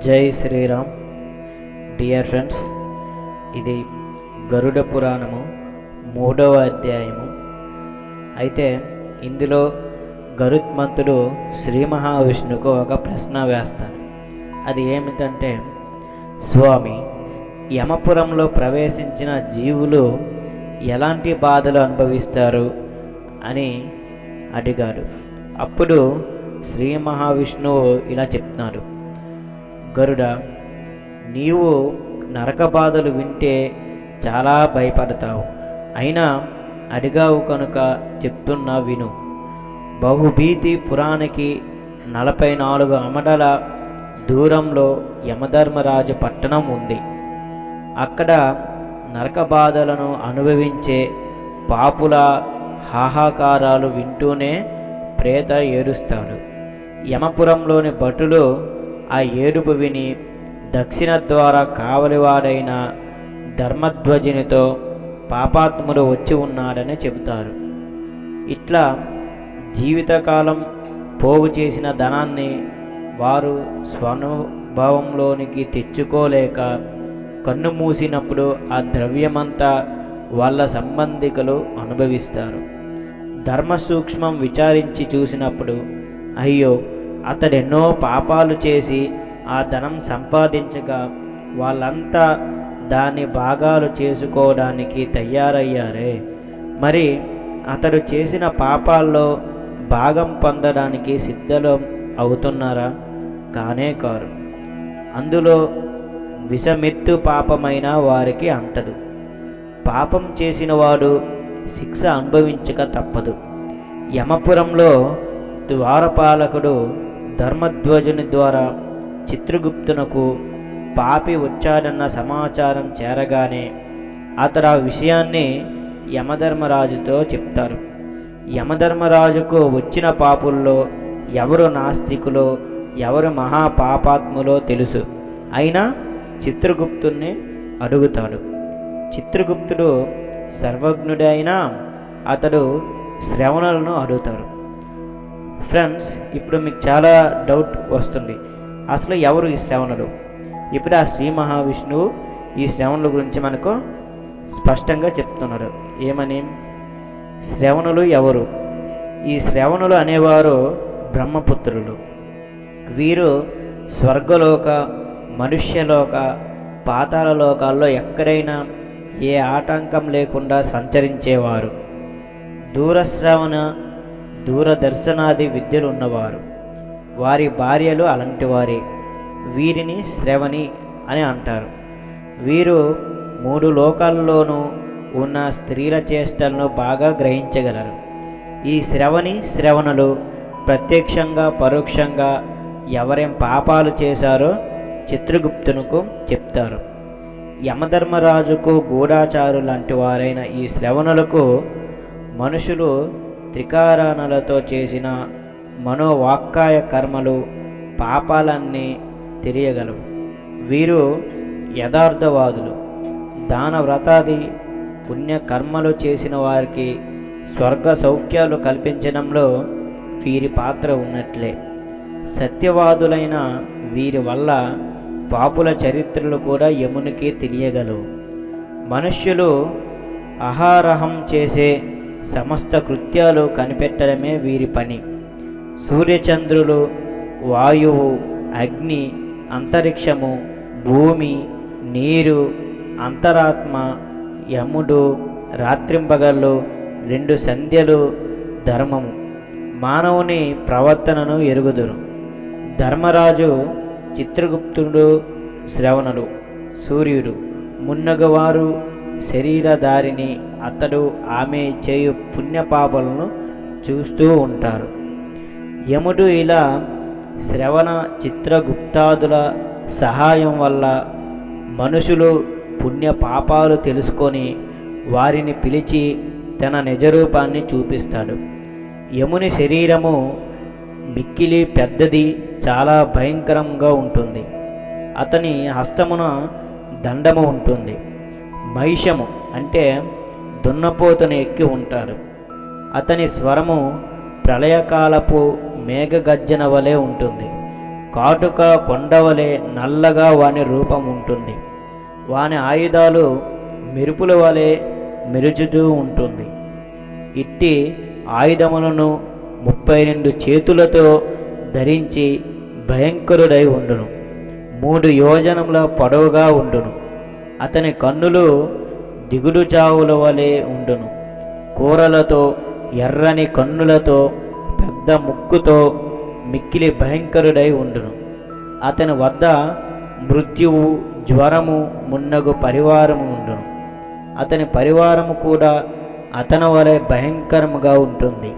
జై Sriram. Dear friends, ఇది గరుడ పురాణము 3వ అధ్యాయము. అయితే ఇందులో గరుత్మంతుడు శ్రీ మహావిష్ణువుకు ఒక ప్రశ్న వేస్తాడు. అది ఏమిటంటే, స్వామి, యమపురంలో ప్రవేశించిన జీవులు ఎలాంటి బాధలు అనుభవిస్తారు అని అడిగాడు. అప్పుడు శ్రీ మహావిష్ణువు ఇలా చెప్తున్నాడు, గరుడ, నీవు నరక బాధలు వింటే చాలా భయపడతావు. అయినా అడిగావు కనుక చెప్తున్నా విను. బహుభీతి పురానికి 44 అమడల దూరంలో యమధర్మరాజు పట్టణం ఉంది. అక్కడ నరక బాధలను అనుభవించే పాపుల హాహాకారాలు వింటూనే ప్రేత ఏడుస్తాడు. యమపురంలోని భటులు ఆ ఏడుపు విని దక్షిణ ద్వారా కావలివాడైన ధర్మధ్వజునితో పాపాత్ముడు వచ్చి ఉన్నాడని చెబుతారు. ఇట్లా జీవితకాలం పోగు చేసిన ధనాన్ని వారు స్వనుభవంలోనికి తెచ్చుకోలేక కన్ను మూసినప్పుడు ఆ ద్రవ్యమంతా వాళ్ళ సంబంధికులు అనుభవిస్తారు. ధర్మ సూక్ష్మం విచారించి చూసినప్పుడు, అయ్యో, అతడెన్నో పాపాలు చేసి ఆ ధనం సంపాదించగా వాళ్ళంతా దాన్ని భాగాలు చేసుకోవడానికి తయారయ్యారే, మరి అతడు చేసిన పాపాల్లో భాగం పొందడానికి సిద్ధలు అవుతున్నారా? కానే కారు. అందులో విషమెత్తు పాపమైన వారికి అంటదు. పాపం చేసిన వాడు శిక్ష అనుభవించక తప్పదు. యమపురంలో ద్వారపాలకుడు ధర్మధ్వజుని ద్వారా చిత్రగుప్తునకు పాపి వచ్చాడన్న సమాచారం చేరగానే అతడు ఆ విషయాన్ని యమధర్మరాజుతో చెప్తారు. యమధర్మరాజుకు వచ్చిన పాపుల్లో ఎవరు నాస్తికులో ఎవరు మహాపాపాత్ములో తెలుసు. అయినా చిత్రగుప్తుని అడుగుతాడు. చిత్రగుప్తుడు సర్వజ్ఞుడైనా అతడు శ్రవణులను అడుగుతాడు. ఫ్రెండ్స్, ఇప్పుడు మీకు చాలా డౌట్ వస్తుంది, అసలు ఎవరు ఈ శ్రవణుడు? ఇప్పుడు ఆ శ్రీ మహావిష్ణువు ఈ శ్రవణుల గురించి మనకు స్పష్టంగా చెప్తున్నారు. ఏమని? శ్రవణులు ఎవరు? ఈ శ్రవణులు అనేవారు బ్రహ్మపుత్రులు. వీరు స్వర్గలోక, మనుష్యలోక, పాతాళ లోకాల్లో ఎక్కడైనా ఏ ఆటంకం లేకుండా సంచరించేవారు. దూరశ్రవణ, దూరదర్శనాది విద్యలు ఉన్నవారు. వారి భార్యలు అలాంటి వారే. వీరిని శ్రవణి అని అంటారు. వీరు 3 లోకాల్లోనూ ఉన్న స్త్రీల చేష్టలను బాగా గ్రహించగలరు. ఈ శ్రవణులు ప్రత్యక్షంగా పరోక్షంగా ఎవరేం పాపాలు చేశారో చిత్రగుప్తునకు చెప్తారు. యమధర్మరాజుకు గూఢాచారు లాంటి వారైన ఈ శ్రవణులకు మనుషులు త్రికారణలతో చేసిన మనోవాక్కాయ కర్మలు, పాపాలన్నీ తెలియగలవు. వీరు యథార్థవాదులు. దాన వ్రతాది పుణ్యకర్మలు చేసిన వారికి స్వర్గ సౌఖ్యాలు కల్పించడంలో వీరి పాత్ర ఉన్నట్లే. సత్యవాదులైన వీరి వల్ల పాపుల చరిత్రలు కూడా యమునికి తెలియగలవు. మనుష్యులు అహారహం చేసే సమస్త కృత్యాలు కనిపెట్టడమే వీరి పని. సూర్యచంద్రులు, వాయువు, అగ్ని, అంతరిక్షము, భూమి, నీరు, అంతరాత్మ, యముడు, రాత్రింపగళ్ళు, 2 సంధ్యలు ధర్మము, మానవుని ప్రవర్తనను ఎరుగుదురు. ధర్మరాజు, చిత్రగుప్తుడు, శ్రవణుడు, సూర్యుడు మున్నగవారు శరీరధారిని అతడు ఆమె చేయు పుణ్యపాపాలను చూస్తూ ఉంటారు. యముడు ఇలా శ్రవణ, చిత్రగుప్తాదుల సహాయం వల్ల మనుషులు పుణ్యపాపాలు తెలుసుకొని వారిని పిలిచి తన నిజరూపాన్ని చూపిస్తాడు. యముని శరీరము మిక్కిలి పెద్దది, చాలా భయంకరంగా ఉంటుంది. అతని హస్తమున దండము ఉంటుంది. మహిషము అంటే దున్నపోతును ఎక్కి ఉంటాడు. అతని స్వరము ప్రళయకాలపు మేఘగర్జన వలె ఉంటుంది. కాటుక కొండవలే నల్లగా వాని రూపం ఉంటుంది. వాని ఆయుధాలు మెరుపుల వలె మెరుచుతూ ఉంటుంది. ఇట్టి ఆయుధములను 32 చేతులతో ధరించి భయంకరుడై ఉండును. 3 యోజనముల పొడవుగా ఉండును. అతని కన్నులు దిగుడు చావుల వలె ఉండును. కూరలతో, ఎర్రని కన్నులతో, పెద్ద ముక్కుతో మిక్కిలి భయంకరుడై ఉండును. అతని వద్ద మృత్యువు, జ్వరము మున్నగు పరివారము ఉండును. అతని పరివారము కూడా అతని వలె భయంకరముగా ఉంటుంది.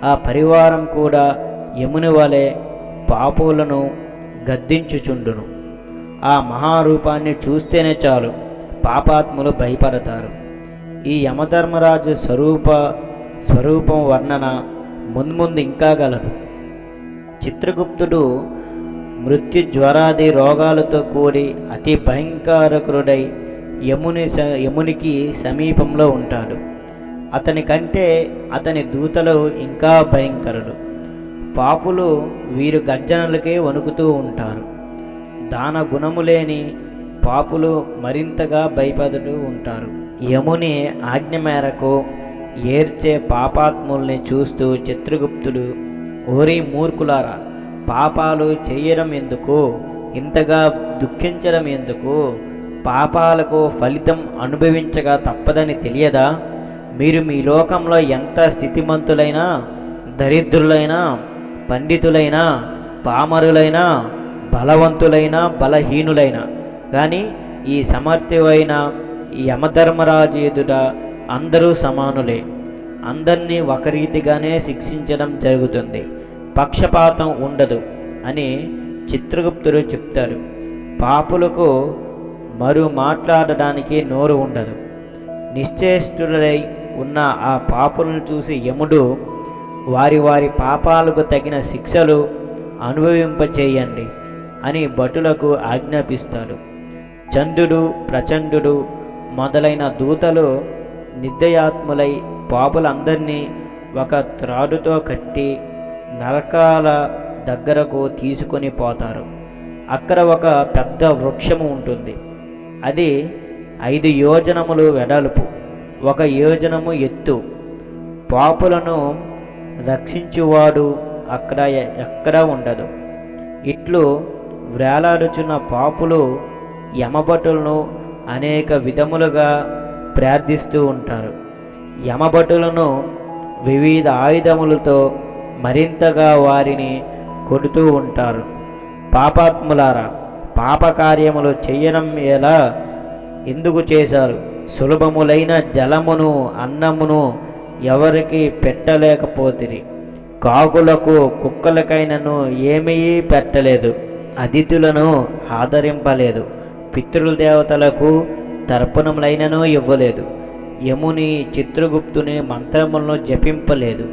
ఆ పరివారం కూడా యముని వలె పాపులను గద్దించుచుండును. ఆ మహారూపాన్ని చూస్తేనే చాలు పాపాత్ములు భయపడతారు. ఈ యమధర్మరాజు స్వరూపం వర్ణన ముందు ఇంకా గలదు. చిత్రగుప్తుడు మృత్యుజ్వరాది రోగాలతో కూడి అతి భయంకరకుడై యమునికి సమీపంలో ఉంటాడు. అతని కంటే అతని దూతలు ఇంకా భయంకరులు. పాపులు వీరు గర్జనలకే వణుకుతూ ఉంటారు. దాన గుణము లేని పాపులు మరింతగా భయపడుతూ ఉంటారు. యముని ఆజ్ఞ మేరకు ఏర్చే పాపాత్ముల్ని చూస్తూ చిత్రగుప్తుడు, ఓరి మూర్ఖులారా, పాపాలు చేయడం ఎందుకు, ఇంతగా దుఃఖించడం ఎందుకు? పాపాలకు ఫలితం అనుభవించగా తప్పదని తెలియదా? మీరు మీ లోకంలో ఎంత స్థితిమంతులైనా, దరిద్రులైనా, పండితులైనా, పామరులైనా, బలవంతులైనా, బలహీనులైనా కానీ ఈ సమర్థువైన యమధర్మరాజు ఎదుట అందరూ సమానులే. అందరినీ ఒక రీతిగానే శిక్షించడం జరుగుతుంది. పక్షపాతం ఉండదు అని చిత్రగుప్తుడు చెప్తాడు. పాపులకు మాట్లాడడానికి నోరు ఉండదు. నిశ్చేష్టులై ఉన్న ఆ పాపులను చూసి యముడు వారి వారి పాపాలకు తగిన శిక్షలు అనుభవింపచేయండి అని భటులకు ఆజ్ఞాపిస్తాడు. చంద్రుడు, ప్రచండుడు మొదలైన దూతలు నిర్దయాత్ములై పాపులందరినీ ఒక త్రాడుతో కట్టి నరకాల దగ్గరకు తీసుకొని పోతారు. అక్కడ ఒక పెద్ద వృక్షము ఉంటుంది. అది 5 యోజనములు వెడల్పు, 1 యోజనము ఎత్తు. పాపులను రక్షించువాడు ఎక్కడ ఉండదు. ఇట్లు వ్రేలాడుచున్న పాపులు యమభటులను అనేక విధములుగా ప్రార్థిస్తూ ఉంటారు. యమభటులను వివిధ ఆయుధములతో మరింతగా వారిని కొడుతూ ఉంటారు. పాపాత్ములారా, పాపకార్యములు చేయడం ఎందుకు చేశారు? సులభములైన జలమును, అన్నమును ఎవరికి పెట్టలేకపోతిరి. కాకులకు, కుక్కలకైనను ఏమీ పెట్టలేదు. అతిథులను ఆదరింపలేదు. పితృదేవతలకు తర్పణములైనను ఇవ్వలేదు. యముని, చిత్రగుప్తుని మంత్రములను జపింపలేదు.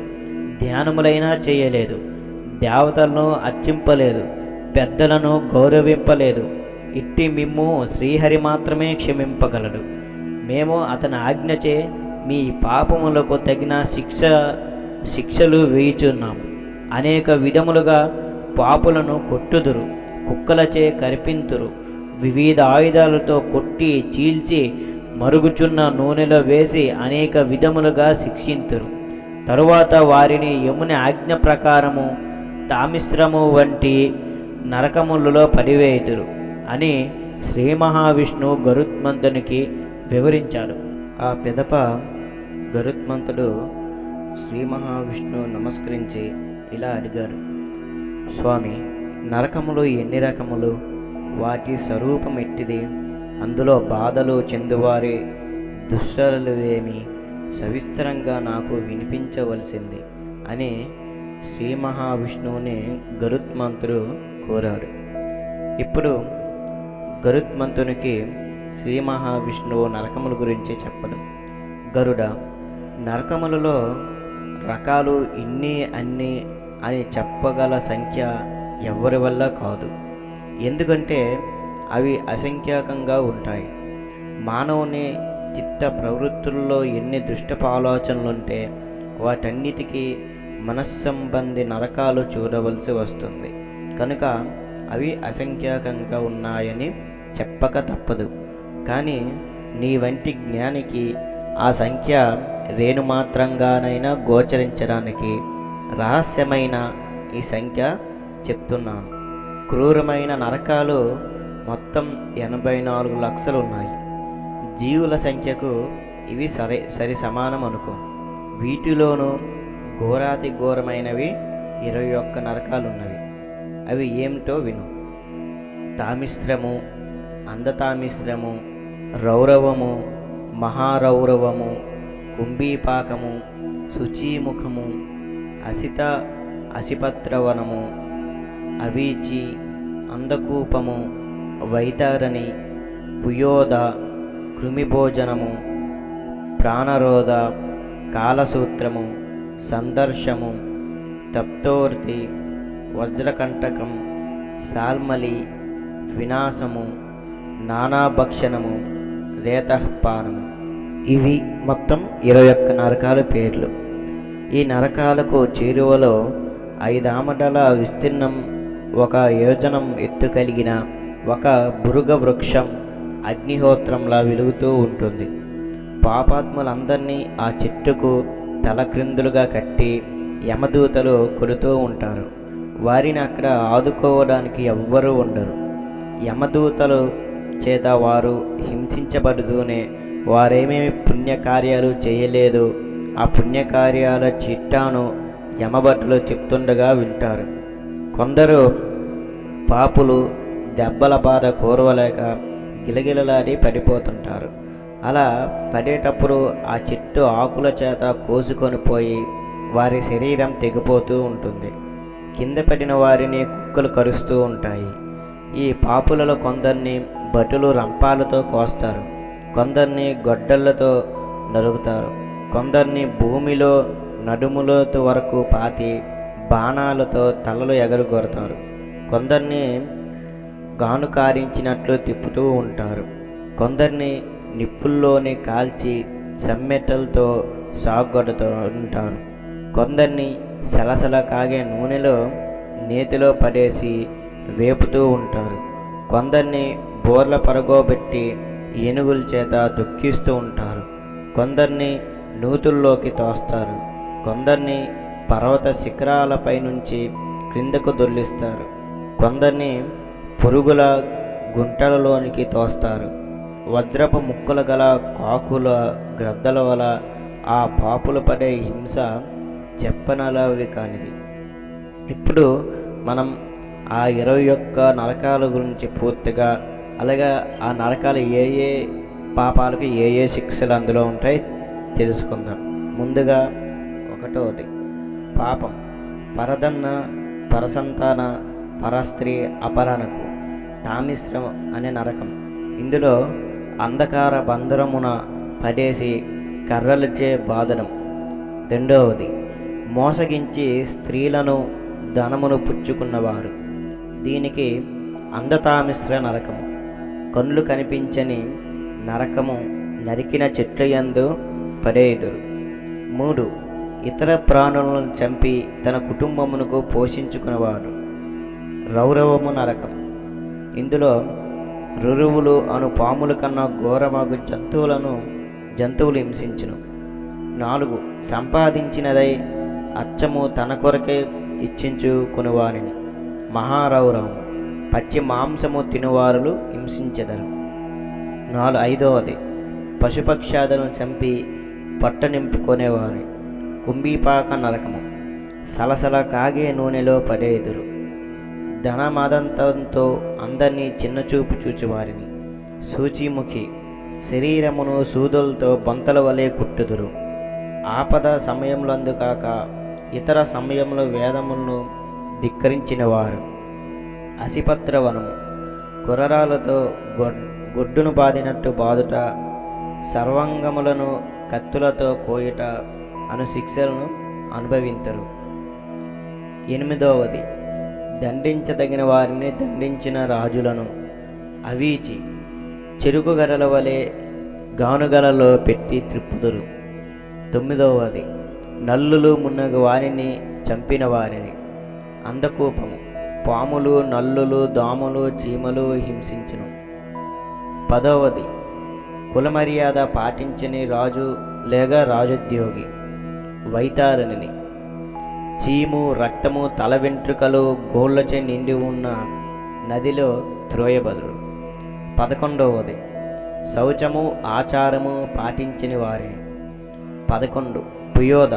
ధ్యానములైనా చేయలేదు. దేవతలను అర్చింపలేదు. పెద్దలను గౌరవింపలేదు. ఇట్టి మిమ్ము శ్రీహరి మాత్రమే క్షమింపగలడు. మేము అతని ఆజ్ఞచే మీ పాపములకు తగిన శిక్షలు వేయుచున్నాము. అనేక విధములుగా పాపులను కొట్టుదురు, కుక్కలచే కరిపింతురు, వివిధ ఆయుధాలతో కొట్టి చీల్చి మరుగుచున్న నూనెలో వేసి అనేక విధములుగా శిక్షింతురు. తరువాత వారిని యముని ఆజ్ఞ ప్రకారము తామిశ్రము వంటి నరకములలో పడివేయుదురు అని శ్రీ మహావిష్ణువు గరుత్మంతునికి వివరించాడు. ఆ పిదప గరుత్మంతుడు శ్రీ మహావిష్ణువు నమస్కరించి ఇలా అడిగారు: స్వామి, నరకములు ఎన్ని రకములు? వాటి స్వరూపం ఎట్టిది? అందులో బాధలు చెందువారి దుష్టలు ఏమి? సవిస్తరంగా నాకు వినిపించవలసింది అని శ్రీ మహావిష్ణువుని గరుత్మంతుడు కోరాడు. ఇప్పుడు గరుత్మంతునికి శ్రీ మహావిష్ణువు నరకముల గురించి చెప్పడం. గరుడ, నరకములలో రకాలు ఇన్ని అన్ని అని చెప్పగల సంఖ్య ఎవరి వల్ల కాదు. ఎందుకంటే అవి అసంఖ్యాకంగా ఉంటాయి. మానవుని చిత్త ప్రవృత్తుల్లో ఎన్ని దుష్టపు ఆలోచనలుంటే వాటన్నిటికీ మనస్సంబంధి నరకాలు చూడవలసి వస్తుంది. కనుక అవి అసంఖ్యాకంగా ఉన్నాయని చెప్పక తప్పదు. కానీ నీ వంటి జ్ఞానికి ఆ సంఖ్య రేణుమాత్రంగానైనా గోచరించడానికి రహస్యమైన ఈ సంఖ్య చెప్తున్నాను. క్రూరమైన నరకాలు మొత్తం 84 లక్షలు ఉన్నాయి. జీవుల సంఖ్యకు ఇవి సరి సమానం అనుకో. వీటిలోనూ ఘోరాతి ఘోరమైనవి 21 నరకాలున్నవి. అవి ఏమిటో విను. తామిశ్రము, అందతామిశ్రము, రౌరవము, మహారౌరవము, కుంభీపాకము, శుచీముఖము, అసిపత్రవనము, అవీచి, అందకూపము, వైతారణి, పుయోద, కృమిభోజనము, ప్రాణరోధ, కాలసూత్రము, సందర్శము, తప్తోర్తి, వజ్రకంటకం, సాల్మలి, వినాశము, నానాభక్షణము, రేతఃపానము. ఇవి మొత్తం 21 నరకాల పేర్లు. ఈ నరకాలకు చేరువలో 5 ఆమడల విస్తీర్ణం 1 యోజనం ఎత్తు కలిగిన ఒక బురుగ వృక్షం అగ్నిహోత్రంలా వెలుగుతూ ఉంటుంది. పాపాత్ములందరినీ ఆ చెట్టుకు తలక్రిందులుగా కట్టి యమదూతలు కొడుతూ ఉంటారు. వారిని అక్కడ ఆదుకోవడానికి ఎవ్వరూ ఉండరు. యమదూతలు చేత వారు హింసించబడుతూనే వారేమేమి పుణ్యకార్యాలు చేయలేదు ఆ పుణ్యకార్యాల చిట్టాను యమభటులు చెప్తుండగా వింటారు. కొందరు పాపులు దెబ్బల బాధ కోరవలేక గిలగిలలాడి పడిపోతుంటారు. అలా పడేటప్పుడు ఆ చెట్టు ఆకుల చేత కోసుకొని పోయి వారి శరీరం తెగిపోతూ ఉంటుంది. కింద పడిన వారిని కుక్కలు కరుస్తూ ఉంటాయి. ఈ పాపులలో కొందరిని భటులు రంపాలతో కోస్తారు, కొందరిని గొడ్డళ్లతో నరుగుతారు, కొందరిని భూమిలో నడుములోతు వరకు పాతి బాణాలతో తలలు ఎగరగొడతారు, కొందరిని గానుకారించినట్లు తిప్పుతూ ఉంటారు, కొందరిని నిప్పుల్లోనే కాల్చి సమ్మెటలతో సాగొడుతూ ఉంటారు, కొందరిని సలసల కాగే నూనెలో నేతిలో పడేసి వేపుతూ ఉంటారు, కొందరిని బోర్ల పరగోబెట్టి ఏనుగుల చేత దుఃఖిస్తూ ఉంటారు, కొందరిని నూతుల్లోకి తోస్తారు, కొందరిని పర్వత శిఖరాలపై నుంచి క్రిందకు దొర్లిస్తారు, కొందరిని పురుగుల గుంటలలోనికి తోస్తారు. వజ్రపు ముక్కలు గల కాకుల గ్రద్దల వల్ల ఆ పాపులు పడే హింస చెప్పనలవి కానిది. ఇప్పుడు మనం ఆ 21 నరకాల గురించి పూర్తిగా, అలాగే ఆ నరకాలు ఏ ఏ పాపాలకు ఏ ఏ శిక్షలు అందులో ఉంటాయి తెలుసుకుందాం. ముందుగా 1వది పాపం. పరదన్న, పరసంతాన, పరస్త్రీ అపహరణకు తామిశ్రం అనే నరకం. ఇందులో అంధకార బంధరమున పడేసి కర్రలచే బాధడం. 2వది మోసగించి స్త్రీలను ధనమును పుచ్చుకున్నవారు. దీనికి అంధతామిశ్ర నరకము. కళ్ళు కనిపించని నరకము, నరికిన చెట్ల యందు పడేయుదురు. 3 ఇతర ప్రాణులను చంపి తన కుటుంబమునకు పోషించుకునేవాడు. రౌరవము నరకం. ఇందులో రురువులు అను పాముల కన్నా ఘోరమగు జంతువులు హింసించును. 4 సంపాదించినదై అచ్చము తన కొరకే ఇచ్చించుకునివానిని. మహారౌరవము. పచ్చి మాంసము తినువారులు హింసించెదరు. 5వది పశుపక్షాదులను చంపి పట్ట నింపుకొనేవారి. కుంభీపాక నరకము. సలసల కాగే నూనెలో పడేదురు. ధనమదంతంతో అందరినీ చిన్నచూపు చూచువారిని. సూచిముఖి. శరీరమును సూదులతో బొంతల వలె కుట్టుదురు. ఆపద సమయములందు కాక ఇతర సమయంలో వేదములను ధిక్కరించిన వారు. అసిపత్రవనము. కుర్రాలతో గొడ్డును బాదినట్టు బాదుట, సర్వాంగములను కత్తులతో కోయుట అను శిక్షలను అనుభవించరు. 8వది దండించదగిన వారిని దండించిన రాజులను. అవీచి. చెరుకు గడల వలె గానుగలలో పెట్టి త్రిప్పుదురు. 9వది నల్లులు మున్నగు వారిని చంపిన వారిని. అందకూపము. పాములు, నల్లులు, దోమలు, చీమలు హింసించును. 10వది, కులమర్యాద పాటించని రాజు లేక రాజోద్యోగి వైతారణిని. చీము, రక్తము, తల వెంట్రుకలు, గోళ్లచే నిండి ఉన్న నదిలో త్రోయబదురు. 11వది, శౌచము, ఆచారము పాటించని వారే. 11 పుయోద,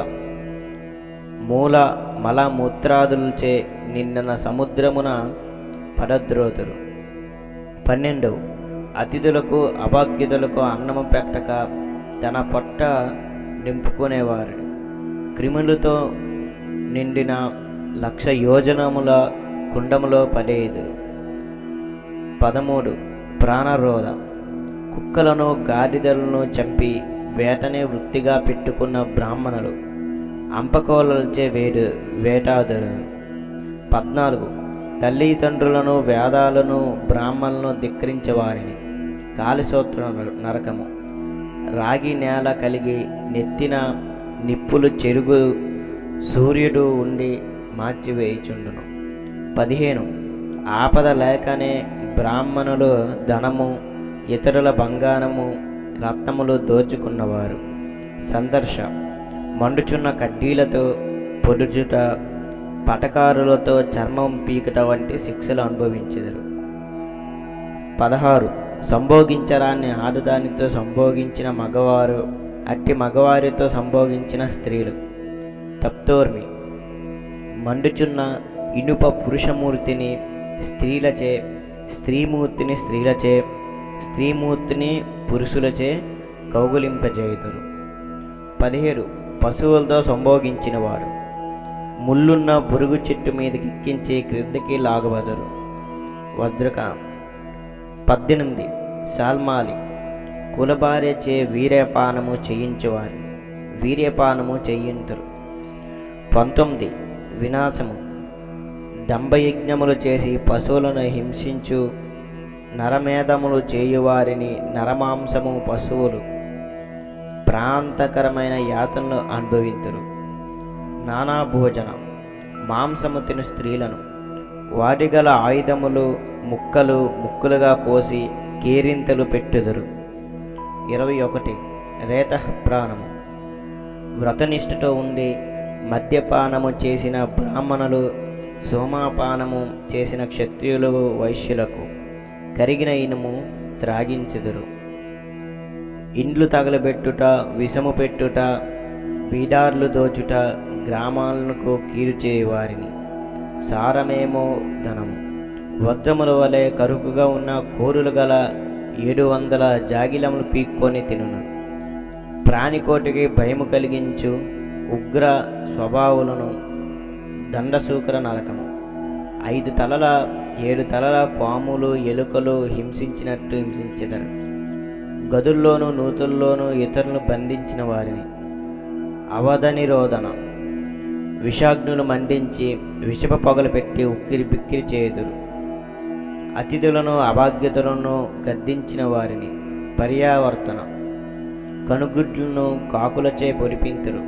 మూల మల మూత్రాదులచే నిండిన సముద్రమున పడద్రోతురు. 12 అతిథులకు, అభాగ్యులకు అన్నము పెట్టక తన పొట్ట నింపుకునేవారు. క్రిములతో నిండిన 1,00,000 యోజనముల కుండములో పడేయుదురు. 13 ప్రాణరోధ, కుక్కలను, గాడిదలను చంపి వేటనే వృత్తిగా పెట్టుకున్న బ్రాహ్మణులు అంపకోలచే వేటాడుదురు. 14 తల్లిదండ్రులను, వేదాలను, బ్రాహ్మణులను ధిక్కరించేవారిని కాలిసూత్ర నరకము. రాగి నేల కలిగి నెత్తిన నిప్పులు చెరుగు సూర్యుడు ఉండి మార్చివేయుచుండును. 15 ఆపద లేకనే బ్రాహ్మణులు ధనము, ఇతరుల బంగారము, రత్నములు దోచుకున్నవారు. సందర్శ, మండుచున్న కడ్డీలతో పొడుచుట, పటకారులతో చర్మం పీకుట వంటి శిక్షలు అనుభవించెదరు. 16 సంభోగించరాన్ని ఆడదానితో సంభోగించిన మగవారు, అట్టి మగవారితో సంభోగించిన స్త్రీలు. తప్తోర్మి, మండుచున్న ఇనుప పురుషమూర్తిని స్త్రీలచే, స్త్రీమూర్తిని స్త్రీలచే, స్త్రీమూర్తిని పురుషులచే కౌగులింపజేయుదురు. 17 పశువులతో సంభోగించిన వారు ముళ్ళున్న బురుగు చెట్టు మీదకి ఎక్కించి క్రిందకి లాగబదరు. వజ్రక. 18 శాల్మాలి, కులభార్యచే వీర్యపానము చేయించువారు వీర్యపానము చేయింతురు. 19 వినాశము, దంభయజ్ఞములు చేసి పశువులను హింసించు నరమేధములు చేయువారిని నరమాంసము పశువులు ప్రాంతకరమైన యాతనలు అనుభవింతురు. నానా భోజనం, మాంసము తిను స్త్రీలను వాటి గల ఆయుధములు ముక్కలు ముక్కలుగా కోసి కేరింతలు పెట్టుదురు. 21 రేతఃప్రాణము, వ్రతనిష్ఠతో ఉండి మద్యపానము చేసిన బ్రాహ్మణులు, సోమాపానము చేసిన క్షత్రియులు, వైశ్యులకు కరిగిన ఇనుము త్రాగించుదురు. ఇండ్లు తగలబెట్టుట, విషము పెట్టుట, బీడార్లు దోచుట, గ్రామాలకు కీడు చేయవారిని సారమేమో ధనము. వజ్రముల వలె కరుకుగా ఉన్న కోరులు గల 700 జాగిలములు పీక్కొని తినును. ప్రాణికోటికి భయము కలిగించు ఉగ్ర స్వభావులను దండసూకర నరకము. 5 తలల 7 తలల పాములు, ఎలుకలు హింసించినట్టు హింసించెదరు. గదుల్లోనూ నూతుల్లోనూ ఇతరులను బంధించిన వారిని అవధ నిరోధన, విషాగ్నులు మండించి విషప పొగలు పెట్టి ఉక్కిరి బిక్కిరి చేయుదురు. అతిథులను, అభాగ్యతలను గద్దించిన వారిని పర్యావర్తన, కనుగుడ్లను కాకులచే పొరిపింతురు.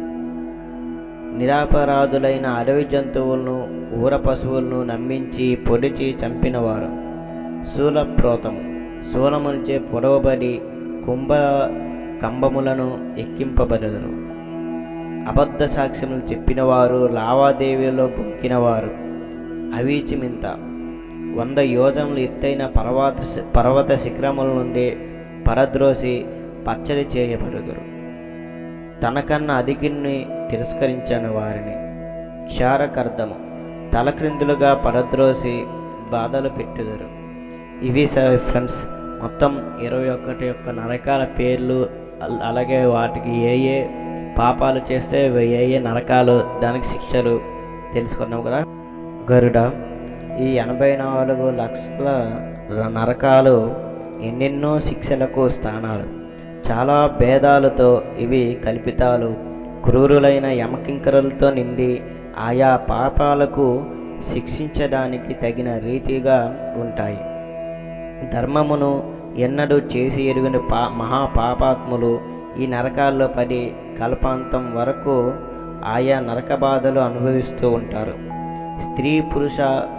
నిరాపరాధులైన అడవి జంతువులను, ఊర పశువులను నమ్మించి పొడిచి చంపినవారు శూలప్రోతము, శూలములచే పొడవబడి కుంభ కంబములను ఎక్కింపబడదురు. అబద్ధ సాక్ష్యములు చెప్పినవారు, లావాదేవీలో బొక్కినవారు అవీచిమింత 100 యోజనలు ఎత్తైన పర్వత శిఖరముల నుండి పరద్రోసి పచ్చడి చేయబడుదురు. తనకన్నా అధికుని తిరస్కరించని వారిని క్షారకర్దము, తలక్రిందులుగా పరద్రోసి బాధలు పెట్టుదురు. ఇవి ఫ్రెండ్స్ మొత్తం 21 యొక్క నరకాల పేర్లు, అలాగే వాటికి ఏ ఏ పాపాలు చేస్తే ఏ ఏ నరకాలు, దానికి శిక్షలు తెలుసుకున్నాం కదా. గరుడ, ఈ 84 లక్షల నరకాలు ఎన్నెన్నో శిక్షలకు స్థానాలు, చాలా భేదాలతో ఇవి కల్పితాలు, క్రూరులైన యమకింకరులతో నిండి ఆయా పాపాలకు శిక్షించడానికి తగిన రీతిగా ఉంటాయి. ధర్మమును ఎన్నడూ చేసి ఎరుగని మహాపాపాత్ములు ఈ నరకాల్లో పడి కల్పాంతం వరకు ఆయా నరక బాధలు అనుభవిస్తూ ఉంటారు. స్త్రీ పురుష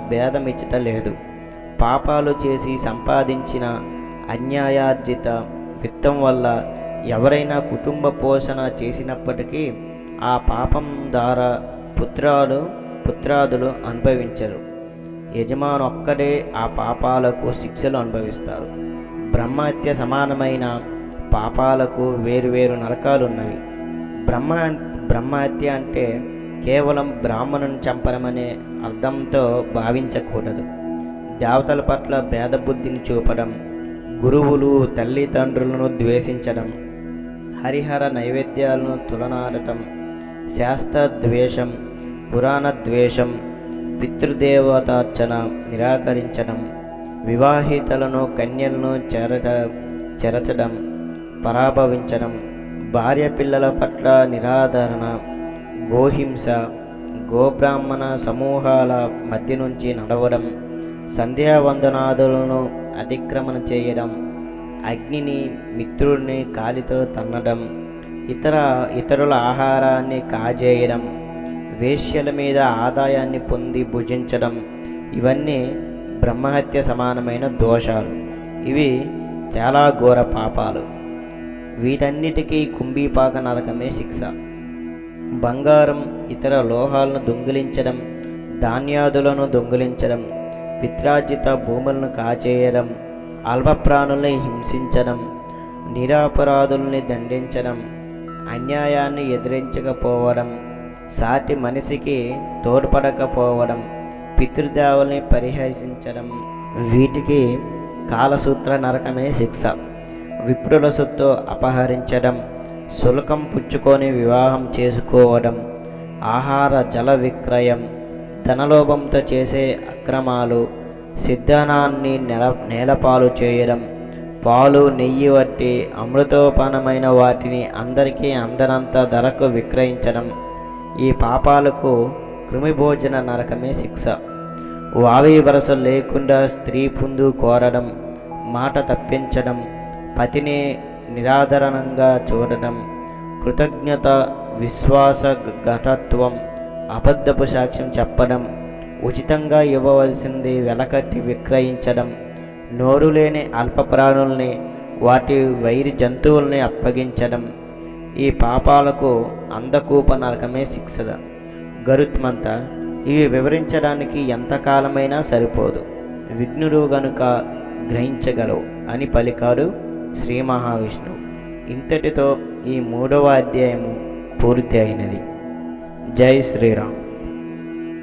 భేదమిచ్చట లేదు. పాపాలు చేసి సంపాదించిన అన్యాయార్జిత విత్తం వల్ల ఎవరైనా కుటుంబ పోషణ చేసినప్పటికీ ఆ పాపం ద్వారా పుత్రాదులు అనుభవించరు. యజమాను ఒక్కడే ఆ పాపాలకు శిక్షలు అనుభవిస్తారు. బ్రహ్మహత్య సమానమైన పాపాలకు వేరువేరు నరకాలున్నవి. బ్రహ్మహత్య అంటే కేవలం బ్రాహ్మణుని చంపడమనే అర్థంతో భావించకూడదు. దేవతల పట్ల భేదబుద్ధిని చూపడం, గురువులు తల్లిదండ్రులను ద్వేషించడం, హరిహర నైవేద్యాలను తులనాడటం, శాస్త్రద్వేషం, పురాణ ద్వేషం, పితృదేవతార్చన నిరాకరించడం, వివాహితలను కన్యలను చెరచడం, పరాభవించడం, భార్య పిల్లల పట్ల నిరాదరణ, గోహింస, గోబ్రాహ్మణ సమూహాల మధ్య నుంచి నడవడం, సంధ్యావందనాదులను అతిక్రమణ చేయడం, అగ్నిని మిత్రుడిని కాలితో తన్నడం, ఇతరుల ఆహారాన్ని కాజేయడం, వేశ్యల మీద ఆదాయాన్ని పొంది భుజించడం, ఇవన్నీ బ్రహ్మహత్య సమానమైన దోషాలు. ఇవి చాలా ఘోర పాపాలు. వీటన్నిటికీ కుంభీపాక నరకమే శిక్ష. బంగారం, ఇతర లోహాలను దొంగిలించడం, ధాన్యాదులను దొంగిలించడం, పిత్రార్జిత భూములను కాచేయడం, అల్పప్రాణుల్ని హింసించడం, నిరపరాధుల్ని దండించడం, అన్యాయాన్ని ఎదిరించకపోవడం, సాటి మనిషికి తోడ్పడకపోవడం, పితృదేవుల్ని పరిహసించడం, వీటికి కాలసూత్ర నరకమే శిక్ష. విప్రుల సొత్తు అపహరించడం, శుల్కం పుచ్చుకొని వివాహం చేసుకోవడం, ఆహార జల విక్రయం, ధనలోభంతో చేసే అక్రమాలు, సిద్ధనాన్ని నేలపాలు చేయడం, పాలు నెయ్యి వంటి అమృతోపానమైన వాటిని అందరికీ అందనంత ధరకు విక్రయించడం, ఈ పాపాలకు కృమిభోజన నరకమే శిక్ష. వావి వరస లేకుండా స్త్రీ పుందు కోరడం, మాట తప్పించడం, పతిని నిరాదరణంగా చూడడం, కృతజ్ఞత, విశ్వాస ఘటత్వం, అబద్ధపు సాక్ష్యం చెప్పడం, ఉచితంగా ఇవ్వవలసింది వెలకట్టి విక్రయించడం, నోరు లేని అల్పప్రాణుల్ని వాటి వైరి జంతువుల్ని అప్పగించడం, ఈ పాపాలకు అంధకూప నరకమే శిక్ష. గరుత్మంత, ఇవి వివరించడానికి ఎంతకాలమైనా సరిపోదు, విఘ్నుడు గనుక గ్రహించగలవు అని పలికాడు శ్రీ మహావిష్ణువు. ఇంతటితో ఈ 3వ అధ్యాయము పూర్తి అయినది. జై శ్రీరామ్.